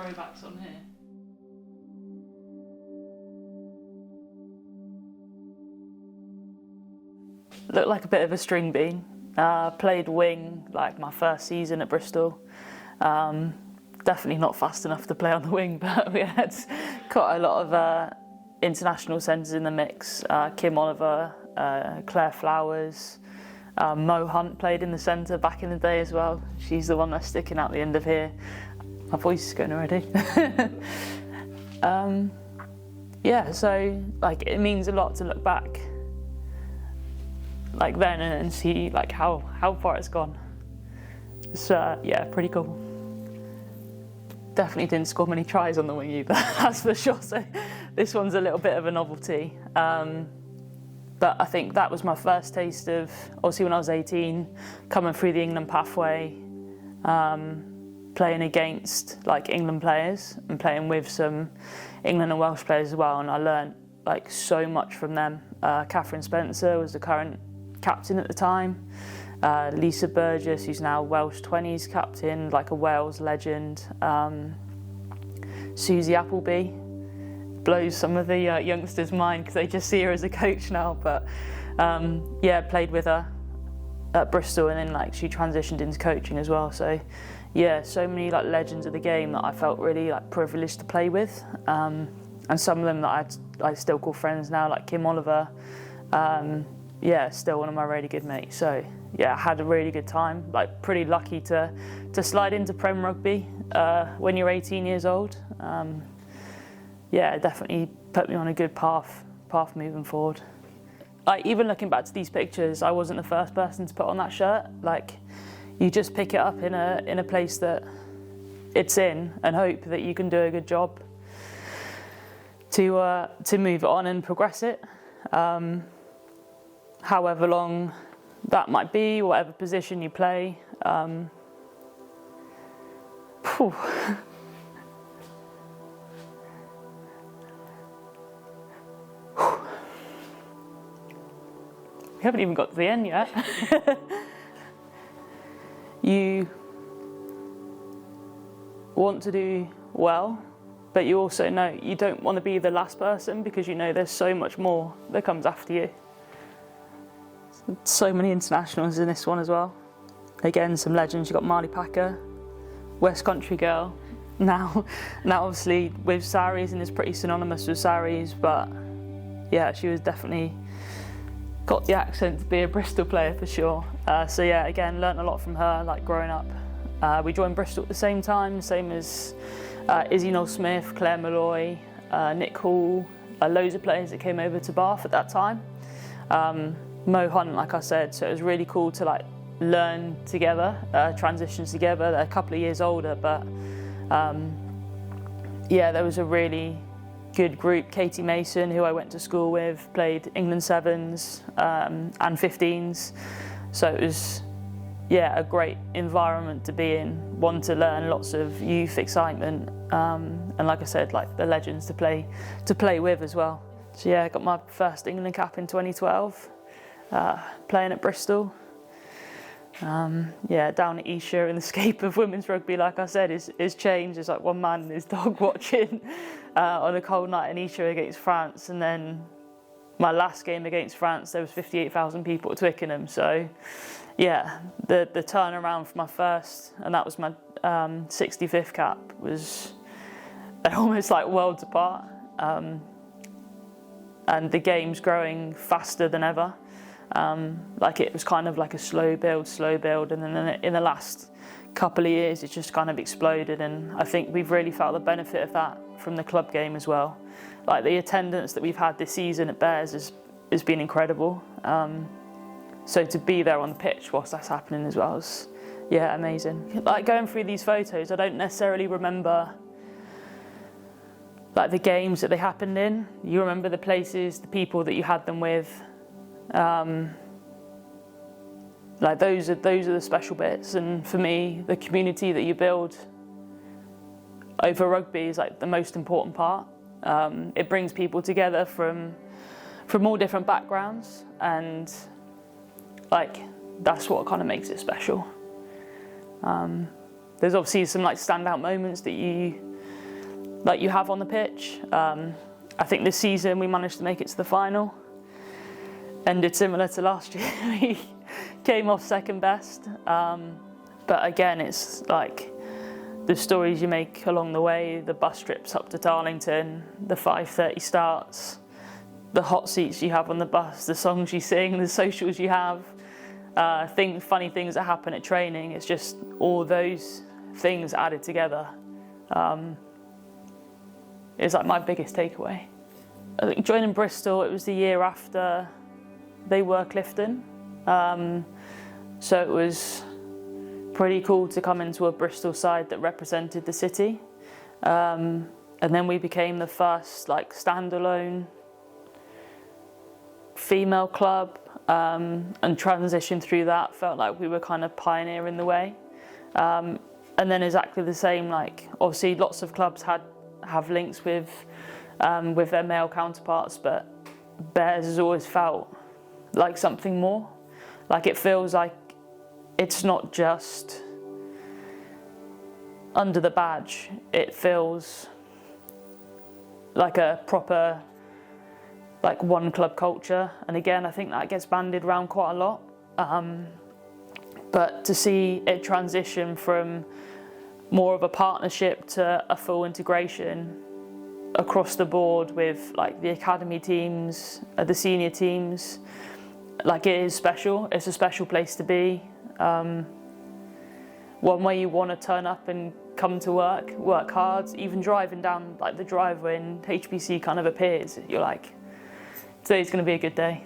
throwbacks on here. Looked like a bit of a string bean. Played wing like my first season at Bristol. Definitely not fast enough to play on the wing, but we had quite a lot of international centres in the mix. Kim Oliver, Claire Flowers, Mo Hunt played in the centre back in the day as well. She's the one that's sticking out the end of here. My voice is going already. Yeah, so like it means a lot to look back like then and see like how far it's gone. It's yeah, pretty cool. Definitely didn't score many tries on the wing either, that's for sure. So this one's a little bit of a novelty. But I think that was my first taste of, obviously when I was 18, coming through the England pathway, playing against like England players and playing with some England and Welsh players as well, and I learned like so much from them. Catherine Spencer was the current captain at the time. Lisa Burgess, who's now Welsh 20s captain, like a Wales legend. Susie Appleby blows some of the youngsters' mind because they just see her as a coach now. But yeah, played with her at Bristol, and then like she transitioned into coaching as well. So yeah, so many like legends of the game that I felt really like privileged to play with, and some of them that I still call friends now, like Kim Oliver. Yeah, still one of my really good mates. So yeah, I had a really good time. Like pretty lucky to slide into Prem Rugby when you're 18 years old. Yeah, it definitely put me on a good path moving forward. Like even looking back to these pictures, I wasn't the first person to put on that shirt. Like you just pick it up in a place that it's in and hope that you can do a good job to move it on and progress it. However long that might be, whatever position you play. We haven't even got to the end yet. You want to do well, but you also know you don't want to be the last person because you know there's so much more that comes after you. So many internationals in this one as well. Again, some legends. You've got Marley Packer, West Country girl. Now obviously with Saris, and it's pretty synonymous with Saris, but yeah, she was definitely got the accent to be a Bristol player for sure. So yeah, again, learnt a lot from her, like growing up. We joined Bristol at the same time, same as Izzy Noel-Smith, Claire Malloy, Nick Hall, loads of players that came over to Bath at that time. Mo Hunt, like I said, so it was really cool to like learn together, transitions together. They're a couple of years older, but yeah, there was a really good group. Katie Mason, who I went to school with, played England Sevens and 15s, so it was yeah a great environment to be in. One to learn lots of youth excitement, and like I said, like the legends to play with as well. So yeah, I got my first England cap in 2012. Playing at Bristol. Yeah, down at Esher, and the scape of women's rugby, like I said, is changed. There's like one man and his dog watching on a cold night in Esher against France, and then my last game against France, there was 58,000 people at Twickenham. So yeah, the turnaround for my first, and that was my 65th cap, was almost like worlds apart. And the game's growing faster than ever. Like it was kind of like a slow build, and then in the last couple of years it's just kind of exploded, and I think we've really felt the benefit of that from the club game as well. Like the attendance that we've had this season at Bears has been incredible. So to be there on the pitch whilst that's happening as well is, yeah, amazing. Like going through these photos, I don't necessarily remember like the games that they happened in. You remember the places, the people that you had them with. Like those are the special bits, and for me, the community that you build over rugby is like the most important part. It brings people together from all different backgrounds, and like that's what kind of makes it special. There's obviously some like standout moments that you like you have on the pitch. I think this season we managed to make it to the final. Ended similar to last year. We came off second best. But again, it's like the stories you make along the way, the bus trips up to Darlington, the 5:30 starts, the hot seats you have on the bus, the songs you sing, the socials you have, funny things that happen at training. It's just all those things added together. It's like my biggest takeaway. I think joining Bristol, it was the year after they were Clifton. So it was pretty cool to come into a Bristol side that represented the city. And then we became the first like standalone female club, and transitioned through that. Felt like we were kind of pioneering the way. And then exactly the same, like obviously lots of clubs have links with their male counterparts, but Bears has always felt like something more. Like it feels like it's not just under the badge. It feels like a proper, like one club culture. And again, I think that gets bandied around quite a lot. But to see it transition from more of a partnership to a full integration across the board with like the academy teams, the senior teams, like it is special. It's a special place to be. One way you want to turn up and come to work hard. Even driving down like the drive when HBC kind of appears, you're like, today's going to be a good day.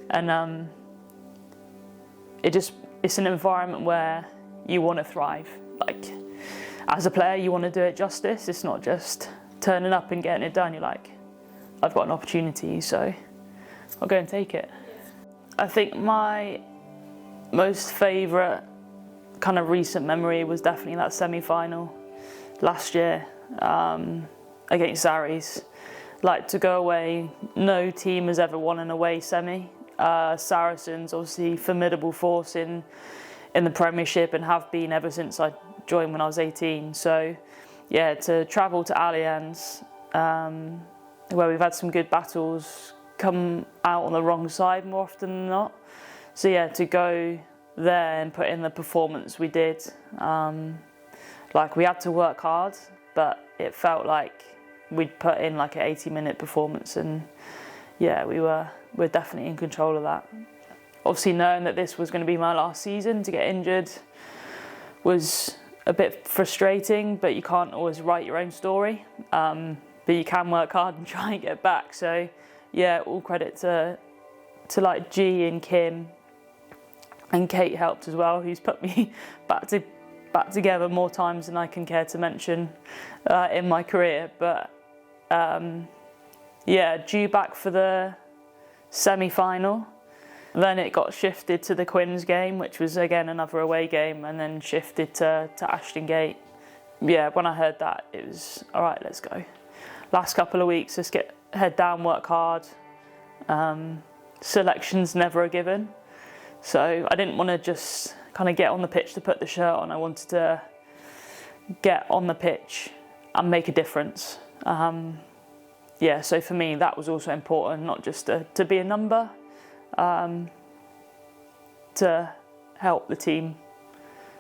And it's an environment where you want to thrive. Like as a player, you want to do it justice. It's not just turning up and getting it done. You're like, I've got an opportunity, so I'll go and take it. I think my most favourite kind of recent memory was definitely that semi-final last year against Saris. Like to go away, no team has ever won an away semi. Saracens, obviously formidable force in the Premiership and have been ever since I joined when I was 18. So yeah, to travel to Allianz, where we've had some good battles, come out on the wrong side more often than not. So yeah, to go there and put in the performance we did, like we had to work hard, but it felt like we'd put in like an 80-minute performance, and yeah, we're definitely in control of that. Obviously knowing that this was going to be my last season, to get injured was a bit frustrating, but you can't always write your own story, but you can work hard and try and get back. So yeah, all credit to like G and Kim, and Kate helped as well, who's put me back together more times than I can care to mention in my career. But yeah, due back for the semi-final. Then it got shifted to the Quins game, which was again another away game, and then shifted to Ashton Gate. Yeah, when I heard that, it was all right, let's go. Last couple of weeks, let's get head down, work hard. Selection's never a given. So I didn't want to just kind of get on the pitch to put the shirt on. I wanted to get on the pitch and make a difference. Yeah, so for me, that was also important, not just to be a number, to help the team.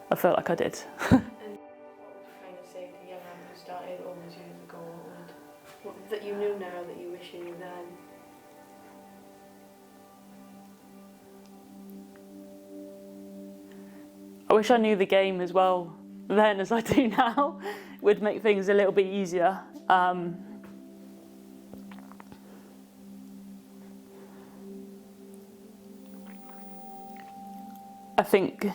I felt like I did. And what would you kind of say to young man who started all those years ago, and what, that you knew now that you wish you knew then? I wish I knew the game as well then as I do now. It would make things a little bit easier. I think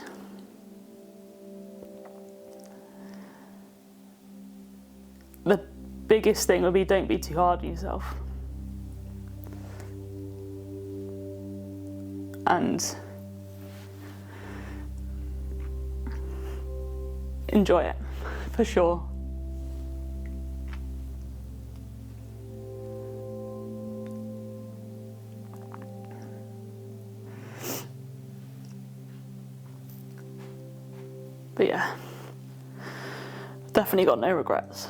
the biggest thing would be don't be too hard on yourself. And enjoy it, for sure. But yeah, definitely got no regrets.